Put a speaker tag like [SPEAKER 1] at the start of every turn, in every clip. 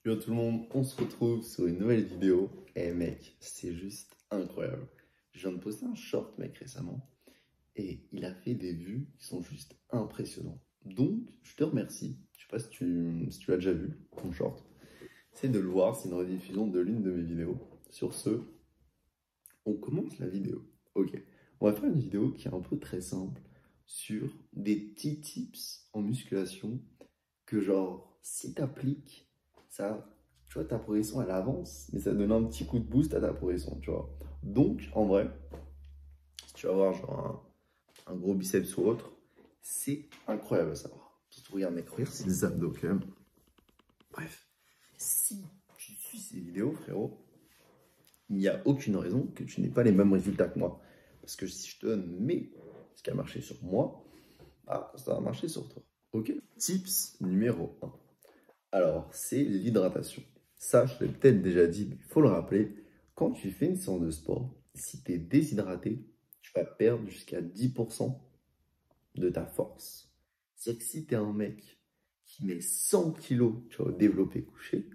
[SPEAKER 1] Yo tout le monde, on se retrouve sur une nouvelle vidéo. Et mec, c'est juste incroyable. Je viens de poster un short mec récemment et il a fait des vues qui sont juste impressionnants. Donc je te remercie. Je sais pas si tu l'as déjà vu, ton short. C'est de le voir, c'est une rediffusion de l'une de mes vidéos. Sur ce, on commence la vidéo. Ok, on va faire une vidéo qui est un peu très simple sur des petits tips en musculation que genre, si t'appliques, ça, tu vois, ta progression, elle avance, mais ça donne un petit coup de boost à ta progression, tu vois. Donc, en vrai, si tu vas avoir genre un gros biceps ou autre, c'est incroyable à savoir. Surtout, regarde, mec, regarde, c'est des abdos quand même. Bref, si tu suis ces vidéos, frérot, il n'y a aucune raison que tu n'aies pas les mêmes résultats que moi. Parce que si je te donne ce qui a marché sur moi, bah, ça va marcher sur toi. Ok? Tips numéro un. Alors, c'est l'hydratation. Ça, je l'ai peut-être déjà dit, mais il faut le rappeler. Quand tu fais une séance de sport, si tu es déshydraté, tu vas perdre jusqu'à 10% de ta force. C'est-à-dire que si tu es un mec qui met 100 kilos, tu vois, au développé couché,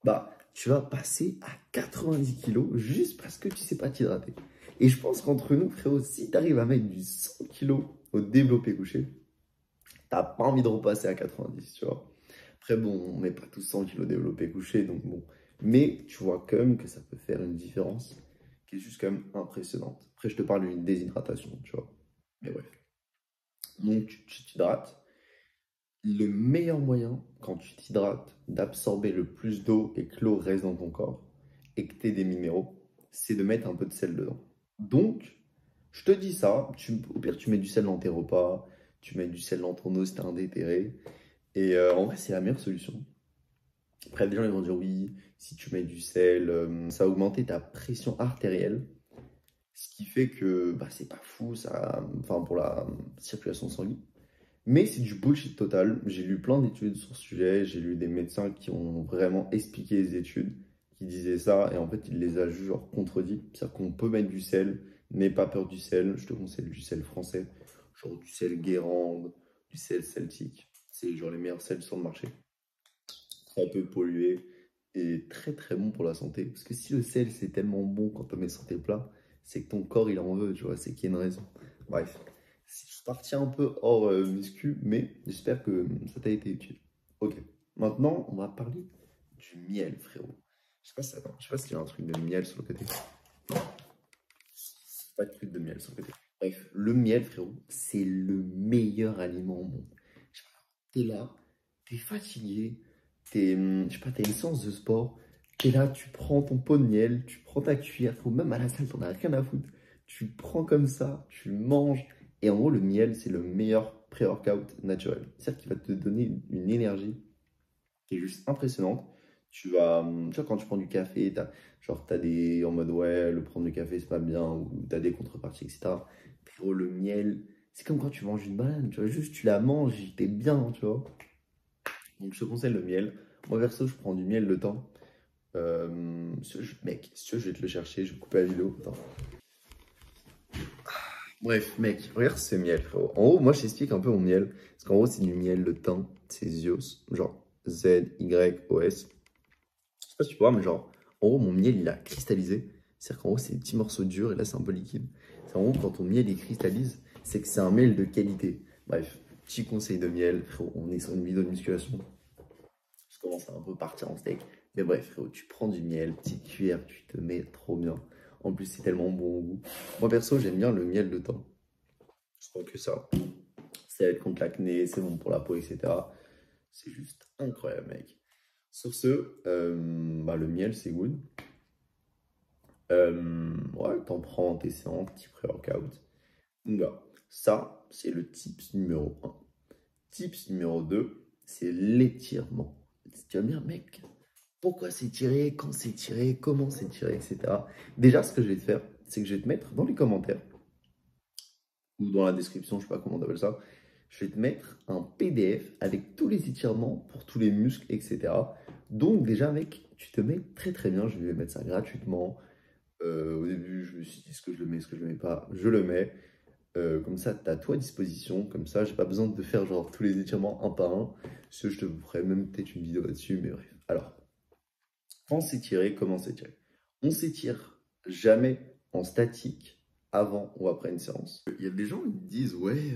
[SPEAKER 1] bah, tu vas passer à 90 kilos juste parce que tu sais pas t'hydrater. Et je pense qu'entre nous, frérot, si tu arrives à mettre du 100 kilos au développé couché, t'as pas envie de repasser à 90, tu vois. Après, bon, on met pas tous 100 kilos développé couché, donc bon. Mais tu vois quand même que ça peut faire une différence qui est juste quand même impressionnante. Après, je te parle d'une déshydratation, tu vois. Mais bref. Donc, tu t'hydrates. Le meilleur moyen, quand tu t'hydrates, d'absorber le plus d'eau et que l'eau reste dans ton corps et que tu aies des minéraux, c'est de mettre un peu de sel dedans. Donc, je te dis ça, au pire, tu mets du sel dans tes repas, tu mets du sel dans ton eau si t'es un déterré. Et en vrai, c'est la meilleure solution. Après, des gens ils vont dire oui, si tu mets du sel, ça va augmenter ta pression artérielle, ce qui fait que bah, c'est pas fou, ça, enfin pour la circulation sanguine. Mais c'est du bullshit total. J'ai lu plein d'études sur ce sujet, j'ai lu des médecins qui ont vraiment expliqué les études, qui disaient ça, et en fait, ils les a juste genre contredits. C'est-à-dire qu'on peut mettre du sel, n'aie pas peur du sel. Je te conseille du sel français, genre du sel Guérande, du sel celtique. C'est genre les meilleurs sels sur le marché. Très peu pollué et très très bon pour la santé. Parce que si le sel c'est tellement bon quand on met sur tes plats, c'est que ton corps il en veut, tu vois, c'est qu'il y a une raison. Bref, je suis parti un peu hors muscu, mais j'espère que ça t'a été utile. Ok, maintenant on va parler du miel, frérot. Je sais pas si, attends, je sais pas s'il y a un truc de miel sur le côté. Non, pas de truc de miel sur le côté. Bref, le miel, frérot, c'est le meilleur aliment au monde. Je sais pas, t'es là, t'es fatigué, je sais pas, t'as une séance de sport, t'es là, tu prends ton pot de miel, tu prends ta cuillère, faut même à la salle, t'en as rien à foutre. Tu prends comme ça, tu manges, et en gros, le miel, c'est le meilleur pré-workout naturel. C'est-à-dire qu'il va te donner une énergie qui est juste impressionnante. Tu vois, quand tu prends du café, t'as des en mode ouais, le prendre du café c'est pas bien, ou t'as des contreparties, etc. Frérot, le miel, c'est comme quand tu manges une banane, tu vois, juste tu la manges, t'es bien, tu vois. Donc je te conseille le miel. Moi, perso, je prends du miel le temps. Mec, si tu veux, je vais te le chercher, je vais couper la vidéo. Attends. Bref, mec, regarde ce miel, frérot. En haut, moi, je t'explique un peu mon miel. Parce qu'en gros, c'est du miel de thym, c'est Zios, genre Z-Y-O-S. Je sais pas si tu vois, mais genre, en gros, mon miel, il a cristallisé. C'est-à-dire qu'en gros, c'est des petits morceaux durs et là, c'est un peu liquide. C'est en gros, quand ton miel, il cristallise, c'est que c'est un miel de qualité. Bref, petit conseil de miel, frérot, on est sur une vidéo de musculation. Je commence à un peu partir en steak. Mais bref, frérot, tu prends du miel, petite cuillère, tu te mets trop bien. En plus, c'est tellement bon au goût. Moi, perso, j'aime bien le miel de thym. Je crois que ça aide contre l'acné, c'est bon pour la peau, etc. C'est juste incroyable, mec. Sur ce, bah, le miel, c'est good. Ouais, t'en prends tes séances, petit pré-workout. Donc, voilà. Ça, c'est le tips numéro un. Tips numéro 2, c'est l'étirement. Tu vas me dire, mec, pourquoi s'étirer, quand s'étirer, comment s'étirer, etc. Déjà, ce que je vais te faire, c'est que je vais te mettre dans les commentaires ou dans la description, je sais pas comment on appelle ça, je vais te mettre un PDF avec tous les étirements pour tous les muscles, etc. Donc déjà, mec, tu te mets très très bien. Je vais mettre ça gratuitement. Au début, je me suis dit, est-ce que je le mets, est-ce que je le mets pas? Je le mets. Comme ça, tu as tout à disposition. Comme ça, j'ai pas besoin de faire genre tous les étirements un par un. Je te ferai même peut-être une vidéo là-dessus, mais bref. Alors, Quand s'étirer, comment s'étirer? On s'étire jamais en statique avant ou après une séance. Il y a des gens qui disent ouais,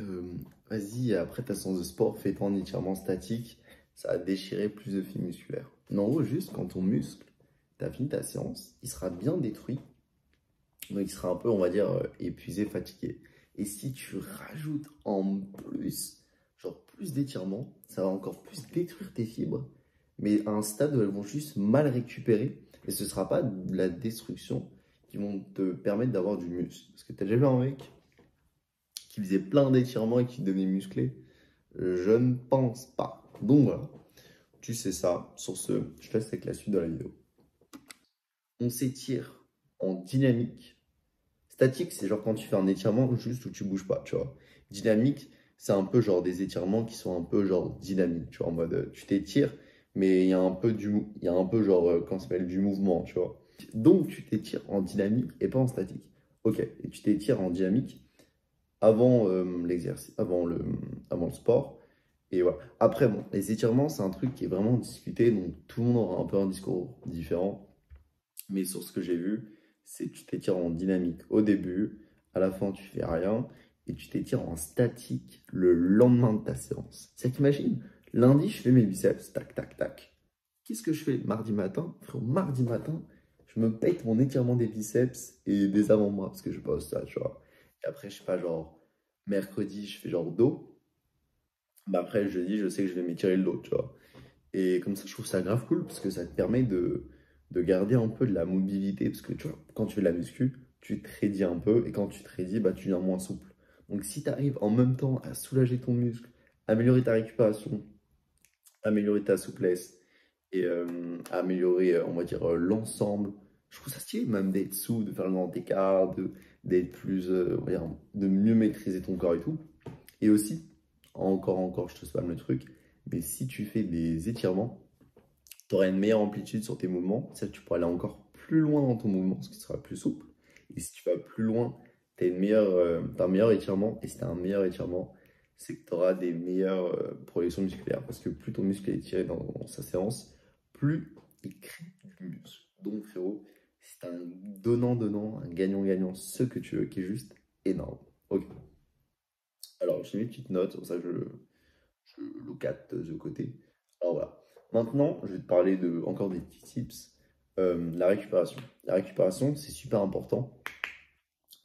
[SPEAKER 1] vas-y, après ta séance de sport, fais-toi un étirement statique, ça va déchirer plus de fibres musculaires. Non, en gros, juste quand ton muscle, tu as fini ta séance, il sera bien détruit, donc il sera un peu, on va dire, épuisé, fatigué. Et si tu rajoutes en plus, genre plus d'étirement, ça va encore plus détruire tes fibres, mais à un stade où elles vont juste mal récupérer, et ce ne sera pas de la destruction qui vont te permettre d'avoir du muscle. Parce que tu as déjà vu un mec qui faisait plein d'étirements et qui devenait musclé? Je ne pense pas. Donc voilà, tu sais ça. Sur ce, je te laisse avec la suite de la vidéo. On s'étire en dynamique. Statique, c'est genre quand tu fais un étirement juste où tu bouges pas, tu vois. Dynamique, c'est un peu genre des étirements qui sont un peu genre dynamiques, tu vois, en mode tu t'étires, mais il y a un peu il y a un peu genre, comment ça s'appelle, du mouvement, tu vois. Donc tu t'étires en dynamique et pas en statique. Ok, et tu t'étires en dynamique avant l'exercice, avant le sport. Et voilà. Après, bon, les étirements, c'est un truc qui est vraiment discuté, donc tout le monde aura un peu un discours différent. Mais sur ce que j'ai vu, c'est que tu t'étires en dynamique au début, à la fin tu fais rien, et tu t'étires en statique le lendemain de ta séance. C'est qu'imagine, lundi je fais mes biceps, tac, tac, tac. Qu'est-ce que je fais mardi matin? Frérot, mardi matin, je me pète mon étirement des biceps et des avant-bras, parce que je pose ça, tu vois. Et après, je sais pas, genre, mercredi, je fais genre dos. Bah après, jeudi, je sais que je vais m'étirer le dos, tu vois. Et comme ça, je trouve ça grave cool parce que ça te permet de garder un peu de la mobilité. Parce que tu vois, quand tu fais de la muscu, tu te raidis un peu et quand tu te raidis, bah, tu deviens moins souple. Donc si tu arrives en même temps à soulager ton muscle, améliorer ta récupération, améliorer ta souplesse et améliorer, on va dire, l'ensemble, je trouve ça stylé même d'être souple, de faire le grand écart, d'être plus, on va dire, de mieux maîtriser ton corps et tout. Et aussi, encore, je te spam le truc, mais si tu fais des étirements, tu auras une meilleure amplitude sur tes mouvements. Ça, tu pourras aller encore plus loin dans ton mouvement, parce que tu seras plus souple. Et si tu vas plus loin, tu as un meilleur étirement. Et si tu as un meilleur étirement, c'est que tu auras des meilleures projections musculaires. Parce que plus ton muscle est étiré dans sa séance, plus il crée du muscle. Donc, frérot, c'est un donnant-donnant, un gagnant-gagnant, ce que tu veux, qui est juste énorme. Ok. Alors, j'ai mis une petite note, comme ça je look at the côté. Alors voilà. Maintenant, je vais te parler encore des petits tips. La récupération. La récupération, c'est super important.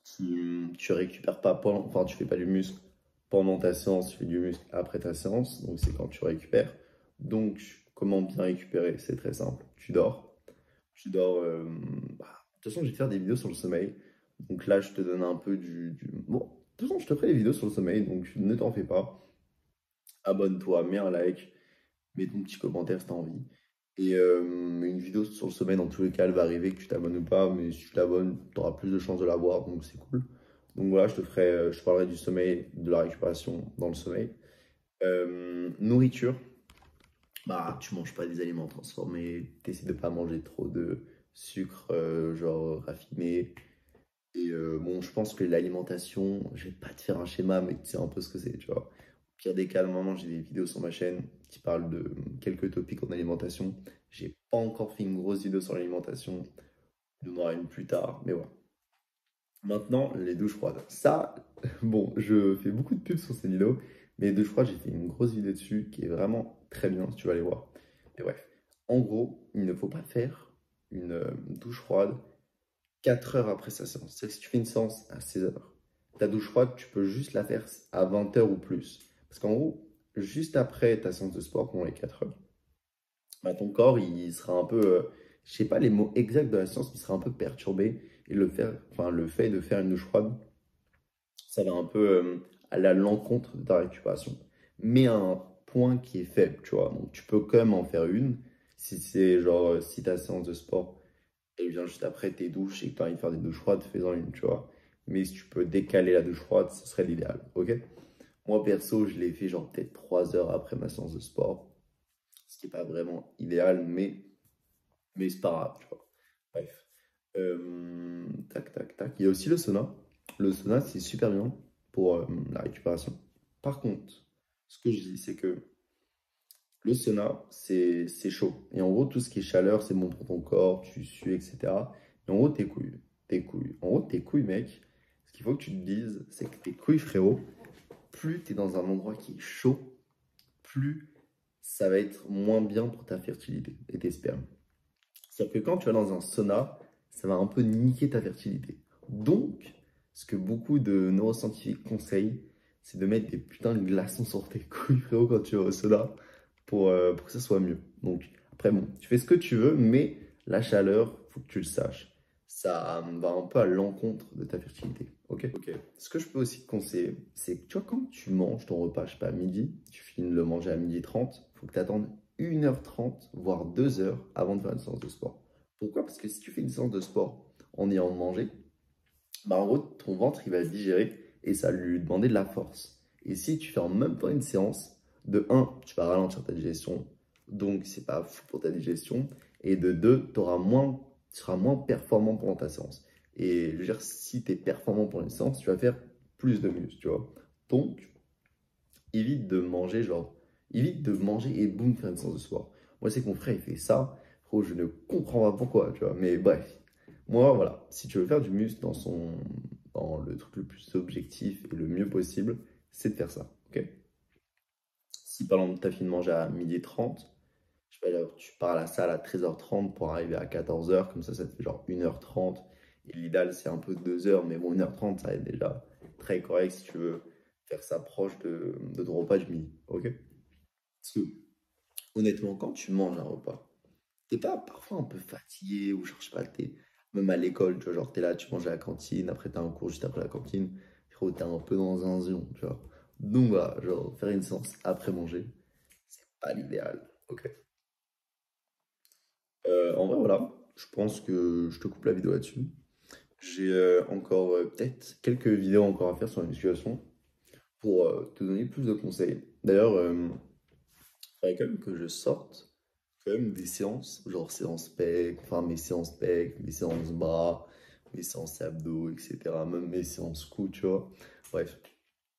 [SPEAKER 1] Tu récupères pas pendant, enfin, tu fais pas du muscle pendant ta séance, tu fais du muscle après ta séance. Donc, c'est quand tu récupères. Donc, comment bien récupérer? C'est très simple. Tu dors. Tu dors. De toute façon, je vais te faire des vidéos sur le sommeil. Donc là, je te donne un peu Bon, de toute façon, je te ferai des vidéos sur le sommeil. Donc, ne t'en fais pas. Abonne-toi, mets un like. Mets ton petit commentaire si tu as envie. Et une vidéo sur le sommeil, dans tous les cas, elle va arriver, que tu t'abonnes ou pas, mais si tu t'abonnes, tu auras plus de chances de la voir, donc c'est cool. Donc voilà, je te parlerai du sommeil, de la récupération dans le sommeil. Nourriture, bah tu manges pas des aliments transformés, t'essaies de pas manger trop de sucre, genre raffiné. Et bon, je pense que l'alimentation, je vais pas te faire un schéma, mais tu sais un peu ce que c'est, tu vois. Au pire des cas, normalement, j'ai des vidéos sur ma chaîne qui parlent de quelques topics en alimentation. J'ai pas encore fait une grosse vidéo sur l'alimentation. Il y en aura une plus tard, mais voilà. Maintenant, les douches froides. Ça, bon, je fais beaucoup de pubs sur ces vidéos, mais les douches froides, j'ai fait une grosse vidéo dessus qui est vraiment très bien si tu vas aller voir. Et bref, en gros, il ne faut pas faire une douche froide 4 heures après sa séance. C'est-à-dire que si tu fais une séance à 16 heures, ta douche froide, tu peux juste la faire à 20 heures ou plus. Parce qu'en gros, juste après ta séance de sport, pendant les 4 heures, bah, ton corps, il sera un peu, je sais pas les mots exacts de la séance, mais il sera un peu perturbé. Et le fait de faire une douche froide, ça va un peu aller à l'encontre de ta récupération. Mais à un point qui est faible, tu vois. Donc tu peux quand même en faire une. Si c'est genre, si ta séance de sport, et bien juste après tes douches et que tu as envie de faire des douches froides, fais-en une, tu vois. Mais si tu peux décaler la douche froide, ce serait l'idéal, ok? Moi, perso, je l'ai fait genre peut-être 3 heures après ma séance de sport. Ce qui n'est pas vraiment idéal, mais c'est pas grave, tu vois. Bref. Tac, tac, tac. Il y a aussi le sauna. Le sauna, c'est super bien pour la récupération. Par contre, ce que je dis, c'est que Le sauna, c'est chaud. Et en gros, tout ce qui est chaleur, c'est bon pour ton corps, tu sues, etc. Et en gros, tes couilles. En gros, tes couilles, mec, ce qu'il faut que tu te dises, c'est que tes couilles, frérot, plus tu es dans un endroit qui est chaud, plus ça va être moins bien pour ta fertilité et tes spermes. C'est-à-dire que quand tu vas dans un sauna, ça va un peu niquer ta fertilité. Donc, ce que beaucoup de neuroscientifiques conseillent, c'est de mettre des putains de glaçons sur tes couilles, frérot, quand tu vas au sauna, pour que ça soit mieux. Donc, après, bon, tu fais ce que tu veux, mais la chaleur, faut que tu le saches. Ça va un peu à l'encontre de ta fertilité. Ok? Ok. Ce que je peux aussi te conseiller, c'est que tu vois, quand tu manges ton repas, je sais pas, à midi, tu finis de le manger à 12h30, il faut que tu attendes 1h30, voire 2 heures avant de faire une séance de sport. Pourquoi? Parce que si tu fais une séance de sport en ayant mangé, bah en gros, ton ventre, il va le digérer et ça va lui demander de la force. Et si tu fais en même temps une séance, de un, tu vas ralentir ta digestion, donc c'est pas fou pour ta digestion. Et de 2, tu seras moins performant pendant ta séance. Et je veux dire, si tu es performant pendant une séance, tu vas faire plus de muscles, tu vois. Donc, évite de manger, genre, évite de manger et boum, faire une séance de sport. Moi, c'est que mon frère, il fait ça. Frérot, je ne comprends pas pourquoi, tu vois. Mais bref, moi, voilà, si tu veux faire du muscle dans le truc le plus objectif et le mieux possible, c'est de faire ça, ok? Si par exemple, tu as fini de manger à 12h30, je sais pas, genre, tu pars à la salle à 13h30 pour arriver à 14h, comme ça te fait genre 1h30. Et l'idéal, c'est un peu 2 heures, mais bon, 1h30, ça va être déjà très correct si tu veux faire ça proche de ton repas du midi, ok? Parce que, honnêtement, quand tu manges un repas, t'es pas parfois un peu fatigué ou genre, je sais pas, t'es même à l'école, tu vois, genre, t'es là, tu manges à la cantine, après t'as un cours juste après la cantine, frérot, t'es un peu dans un zion, tu vois. Donc voilà, genre, faire une séance après manger, c'est pas l'idéal, ok? En vrai, voilà, je pense que je te coupe la vidéo là-dessus. J'ai encore peut-être quelques vidéos encore à faire sur la musculation pour te donner plus de conseils. D'ailleurs, il faudrait quand même que je sorte quand même des séances, genre séances pec, enfin mes séances pec, mes séances bras, mes séances abdos, etc. Même mes séances cou, tu vois. Bref.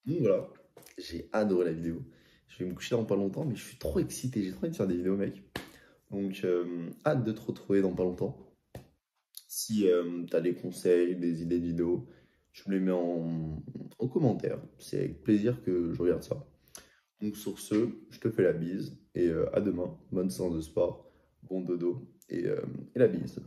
[SPEAKER 1] Donc voilà, j'ai adoré la vidéo. Je vais me coucher dans pas longtemps, mais je suis trop excité, j'ai trop envie de faire des vidéos, mec. Donc, hâte de te retrouver dans pas longtemps. Si tu as des conseils, des idées de vidéos, tu me les mets en commentaire. C'est avec plaisir que je regarde ça. Donc sur ce, je te fais la bise et à demain. Bonne séance de sport, bon dodo et la bise.